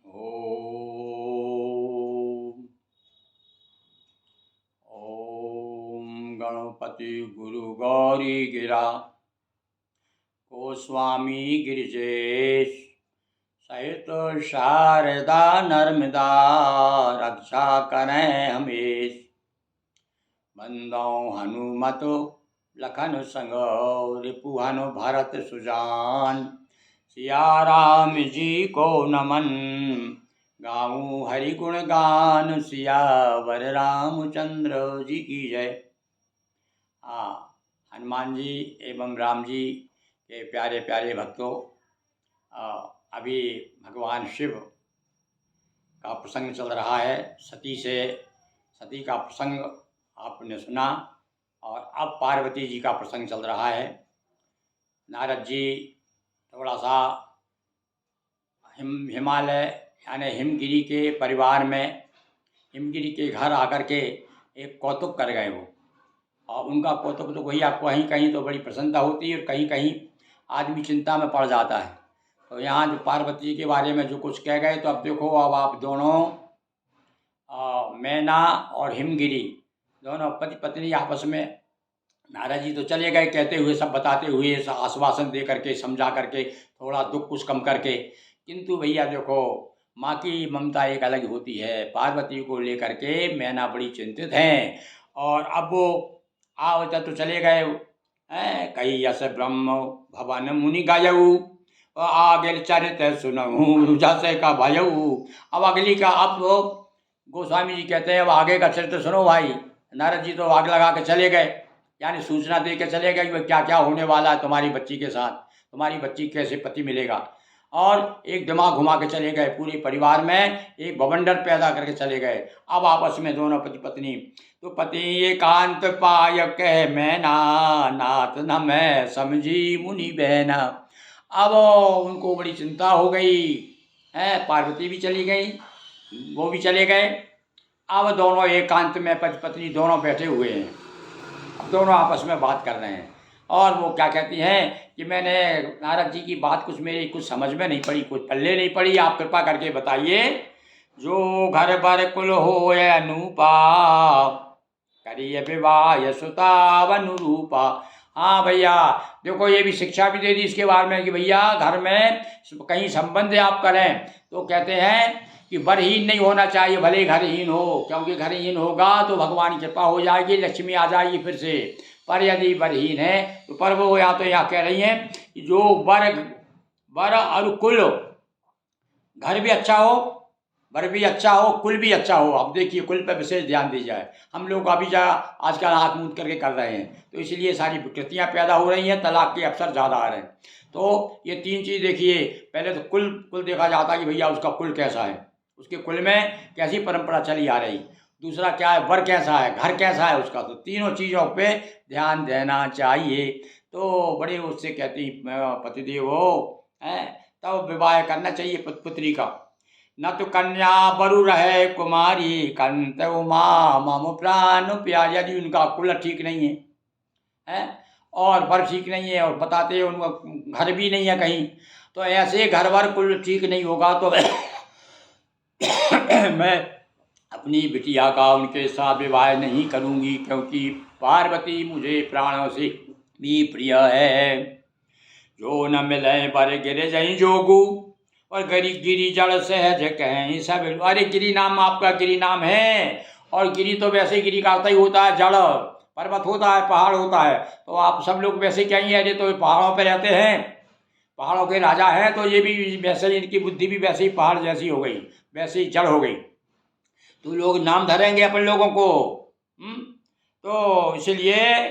ओम ओम गणपति गुरु गौरी गिरा गोस्वामी गिरिजेश सहित शारदा नर्मदा रक्षा करें हमेश। बंदौ हनुमत लखन संग रिपु हनु भरत सुजान। सिया राम जी को नमन गाऊं हरि गुण गान। सियावर रामचंद्र जी की जय। हनुमान जी एवं राम जी के प्यारे प्यारे भक्तों, अभी भगवान शिव का प्रसंग चल रहा है। सती का प्रसंग आपने सुना और अब पार्वती जी का प्रसंग चल रहा है। नारद जी थोड़ा सा हिमालय यानी हिमगिरी के परिवार में, हिमगिरी के घर आकर के एक कौतुक कर गए वो। और उनका कौतुक तो वही आपको कहीं कहीं तो बड़ी प्रसन्नता होती है और कहीं कहीं आदमी चिंता में पड़ जाता है। तो यहाँ जो पार्वती जी के बारे में जो कुछ कह गए, तो अब देखो, अब आप दोनों मैना और हिमगिरी दोनों पति पत्नी आपस में, नारद जी तो चले गए कहते हुए, सब बताते हुए, आश्वासन दे करके, समझा करके, थोड़ा दुख कुछ कम करके। किंतु भैया देखो, माँ की ममता एक अलग होती है। पार्वती को लेकर के मैना बड़ी चिंतित हैं। और अब वो आवत तो चले गए हैं। कही यस ब्रह्म भवन मुनि गायऊ आगे चरित सुनऊ जैसे का भयऊ। अब अगली का, अब वो गोस्वामी जी कहते हैं अब आगे का चरित्र सुनो भाई। नारद जी तो आग लगा के चले गए, यानी सूचना दे के चले गए कि क्या क्या होने वाला है तुम्हारी बच्ची के साथ, तुम्हारी बच्ची कैसे पति मिलेगा। और एक दिमाग घुमा के चले गए, पूरे परिवार में एक बवंडर पैदा करके चले गए। अब आपस में दोनों पति पत्नी, तो पति एकांत पाय कह मैना नाथ न मैं समझी मुनि बहना। अब उनको बड़ी चिंता हो गई है। पार्वती भी चली गई, वो भी चले गए। अब दोनों एकांत में पति पत्नी दोनों बैठे हुए हैं। अब दोनों आपस में बात कर रहे हैं और वो क्या कहती हैं कि मैंने नारद जी की बात मेरी कुछ समझ में नहीं पड़ी, कुछ पल्ले नहीं पड़ी, आप कृपा करके बताइए। जो घर बर कुल हो अनुपा करिए विवाह सुताव अनुरूपा। हाँ भैया देखो, ये भी शिक्षा भी दे दी इसके बारे में कि भैया घर में कहीं संबंध आप करें तो कहते हैं कि वरहीन नहीं होना चाहिए, भले घरहीन हो, क्योंकि घरहीन होगा तो भगवान की कृपा हो जाएगी, लक्ष्मी आ जाएगी फिर से। पर यदि वरहीन है तो पर वो या तो यहाँ कह रही हैं कि जो वर और कुल, घर भी अच्छा हो, वर भी अच्छा हो, कुल भी अच्छा हो। अब देखिए, कुल पर विशेष ध्यान दी जाए। हम लोग अभी आजकल आँख मूंद करके कर रहे हैं, तो इसलिए सारी विकृतियाँ पैदा हो रही हैं, तलाक के अवसर ज़्यादा आ रहे हैं। तो ये तीन चीज़ देखिए, पहले तो कुल देखा जाता है कि भैया उसका कुल कैसा है, उसके कुल में कैसी परंपरा चली आ रही। दूसरा क्या है, वर कैसा है, घर कैसा है उसका। तो तीनों चीज़ों पे ध्यान देना चाहिए। तो बड़े उससे कहती पतिदेव हो हैं, तब विवाह करना चाहिए पुत्री का। न तो कन्या बरु रहे कुमारी कंत उमा मम प्राण प्यार। यदि उनका कुल ठीक नहीं है और वर ठीक नहीं है, और बताते हैं उनका घर भी नहीं है कहीं, तो ऐसे घर वर कुल ठीक नहीं होगा तो मैं अपनी बिटिया का उनके साथ विवाह नहीं करूंगी, क्योंकि पार्वती मुझे प्राणों से भी प्रिय है। जो न मिले बर गिर जई जोगू और गिरी जड़ सहज कहें सब। अरे गिरी नाम आपका, गिरी नाम है, और गिरी तो वैसे गिरी का अर्थ ही होता है जड़, पर्वत होता है, पहाड़ होता है। तो आप सब लोग वैसे क्या ही है, अरे तो पहाड़ों पे रहते हैं, पहाड़ों के राजा हैं, तो ये भी वैसे ही, इनकी बुद्धि भी वैसे ही पहाड़ जैसी हो गई, वैसे ही जड़ हो गई। तो लोग नाम धरेंगे अपन लोगों को। तो इसलिए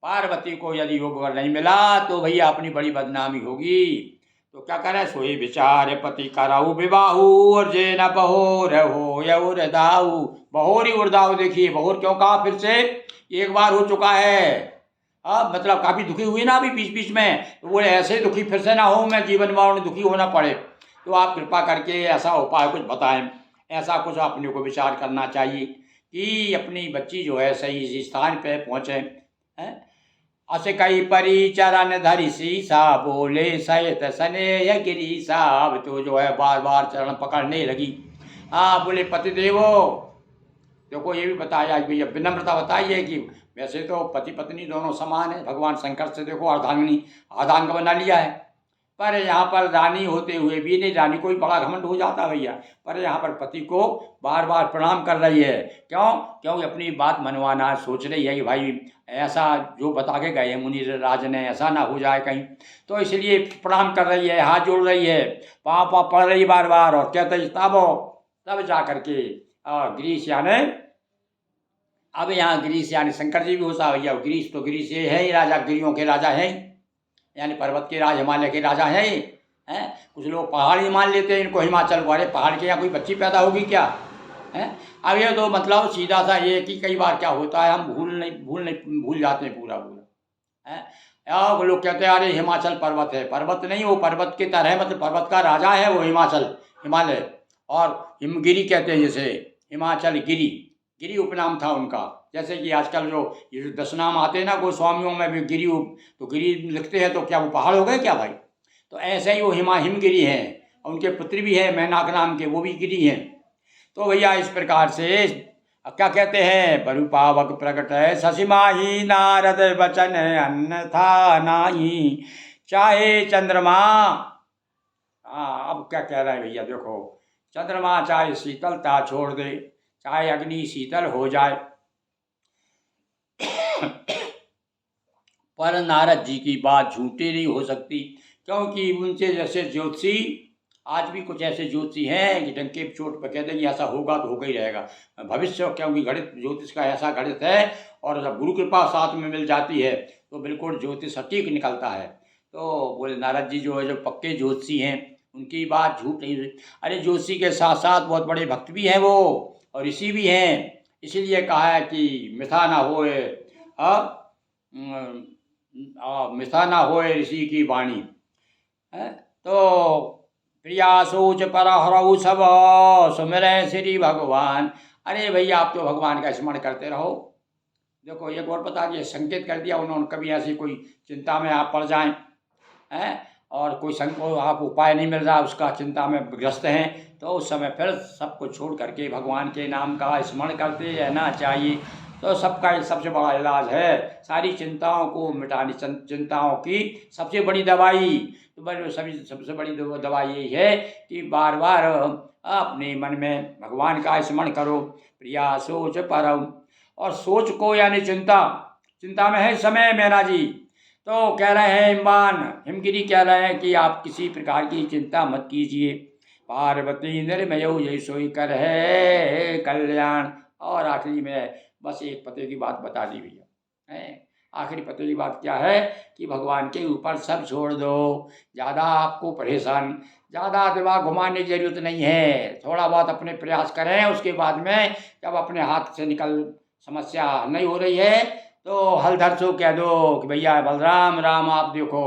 पार्वती को यदि योग वर नहीं मिला तो भैया अपनी बड़ी बदनामी होगी। तो क्या करे, सोई विचार पति कराऊ विवाहू और जे न बहोर हो यौर दाऊ। बहोर ही उर्दाऊ। देखिए बहोर क्यों कहा, फिर से एक बार हो चुका है। अब मतलब काफी दुखी हुई ना अभी बीच बीच में, तो वो ऐसे दुखी फिर से ना हो, मैं जीवन में दुखी होना पड़े। तो आप कृपा करके ऐसा उपाय कुछ बताएं। ऐसा कुछ अपने को विचार करना चाहिए कि अपनी बच्ची जो है सही स्थान पे पहुँचे हैं। अस कई परी चरण धरि सीसा बोले सहित स्नेह गिरीसा। अब तो जो है बार बार चरण पकड़ने लगी। हाँ बोले पति देवो, देखो ये भी बताया भैया, विनम्रता बताइए कि वैसे तो पति पत्नी दोनों समान है, भगवान शंकर से देखो अर्धांगिनी अर्धांग बना लिया है, पर यहाँ पर रानी होते हुए भी नहीं, रानी को भी बड़ा घमंड हो जाता भैया, पर यहाँ पर पति को बार बार प्रणाम कर रही है। क्यों? क्योंकि अपनी बात मनवाना सोच रही है कि भाई ऐसा जो बता के गए मुनि राज ने ऐसा ना हो जाए कहीं, तो इसलिए प्रणाम कर रही है, हाथ जोड़ रही है, पाँव पाँव पड़ रही बार बार, और कहते तब जा करके गिरीश यानी अब यहाँ गिरीश यानी शंकर जी भी होता भैया। गिरीश तो गिरीश ये है ही राजा, गिरियों के राजा हैं, यानी पर्वत के राज, हिमालय के राजा हैं ये हैं। कुछ लोग पहाड़ ही मान लेते हैं इनको हिमाचल को, अरे पहाड़ के यहाँ कोई बच्ची पैदा होगी क्या है। अब ये तो मतलब सीधा सा ये कि कई बार क्या होता है हम भूल जाते हैं पूरा है। अब लोग कहते हैं अरे हिमाचल पर्वत है, पर्वत नहीं, वो पर्वत के तरह मतलब पर्वत का राजा है वो हिमाचल, हिमालय। और हिमगिरी कहते हैं, जैसे हिमाचल गिरी, गिरी उपनाम था उनका। जैसे कि आजकल जो ये जो 10 नाम आते हैं ना गोस्वामियों में भी गिरी, तो गिरी लिखते हैं तो क्या वो पहाड़ हो गए क्या भाई। तो ऐसे ही वो हिमगिरी हैं, और उनके पुत्र भी है मैनाक नाम के, वो भी गिरी हैं। तो भैया इस प्रकार से क्या कहते हैं, परु पावक प्रकट है शशिमाही नारद वचन अन्यथा नाही चाहे चंद्रमा। हाँ अब क्या कह रहे हैं भैया, देखो चंद्रमा चाहे शीतलता छोड़ दे, चाहे अग्नि शीतल हो जाए, पर नारद जी की बात झूठी नहीं हो सकती, क्योंकि उनसे जैसे ज्योतिषी आज भी कुछ ऐसे ज्योतिषी हैं कि डंके चोट पर कहते हैं कि ऐसा होगा तो होगा ही रहेगा भविष्य, क्योंकि गणित ज्योतिष का ऐसा गणित है, और जब गुरु कृपा साथ में मिल जाती है तो बिल्कुल ज्योतिष सटीक निकलता है। तो बोले नारद जी जो है जो पक्के ज्योतिषी हैं, उनकी बात झूठ नहीं। अरे ज्योतिषी के साथ साथ बहुत बड़े भक्त भी हैं वो, और ऋषि भी हैं, इसीलिए कहा है कि मिथा ना होए मिथा ना होए ऋषि की वाणी है। तो प्रिया सोच पर हरऊ सब सुमिरै श्री भगवान। अरे भैया आप तो भगवान का स्मरण करते रहो। देखो एक और बता दिया, संकेत कर दिया उन्होंने, कभी ऐसी कोई चिंता में आप पड़ जाएं हैं और कोई आप उपाय नहीं मिल रहा, उसका चिंता में ग्रस्त हैं, तो उस समय फिर सबको छोड़ करके भगवान के नाम का स्मरण करते रहना चाहिए। तो सबका सबसे बड़ा इलाज है, सारी चिंताओं को मिटानी, चिंताओं की सबसे बड़ी दवाई, तो सबसे बड़ी दवाई यही है कि बार बार अपने मन में भगवान का स्मरण करो। प्रिया सोच परम, और सोच को यानी चिंता में है समय मैना जी। तो कह रहे हैं हिमगिरी कह रहे हैं कि आप किसी प्रकार की चिंता मत कीजिए, पार्वती निर्मय यही सोई कर है कल्याण। और आखिरी में बस एक पते की बात बता दी भैया है। आखिरी पते की बात क्या है कि भगवान के ऊपर सब छोड़ दो, ज़्यादा आपको ज़्यादा दिमाग घुमाने की जरूरत नहीं है, थोड़ा बहुत अपने प्रयास करें, उसके बाद में जब अपने हाथ से समस्या नहीं हो रही है तो हलधर से कह दो कि भैया बलराम राम आप देखो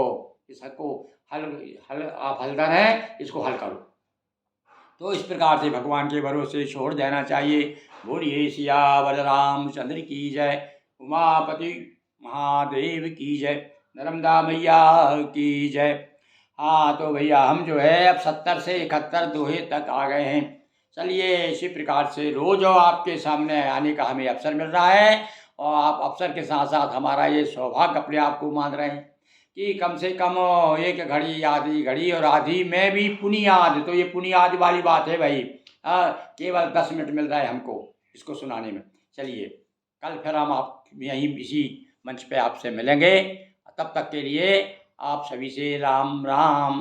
इसको हल आप हलधर हैं, इसको हल करो। तो इस प्रकार से भगवान के भरोसे छोड़ देना चाहिए। बोलिए सियावर रामचंद्र की जय, उमापति महादेव की जय, नर्मदा मैया की जय। हाँ तो भैया हम जो है अब 70 से 71 दोहे तक आ गए हैं। चलिए इसी प्रकार से रोज आपके सामने आने का हमें अवसर मिल रहा है, और आप अवसर के साथ साथ हमारा ये सौभाग्य अपने आप को मान रहे हैं कि कम से कम एक घड़ी आधी घड़ी और आधी में भी पुनियाद, तो ये पुनियाद वाली बात है भाई। केवल 10 मिनट मिल रहा है हमको इसको सुनाने में। चलिए कल फिर हम आप यहीं इसी मंच पे आपसे मिलेंगे, तब तक के लिए आप सभी से राम राम।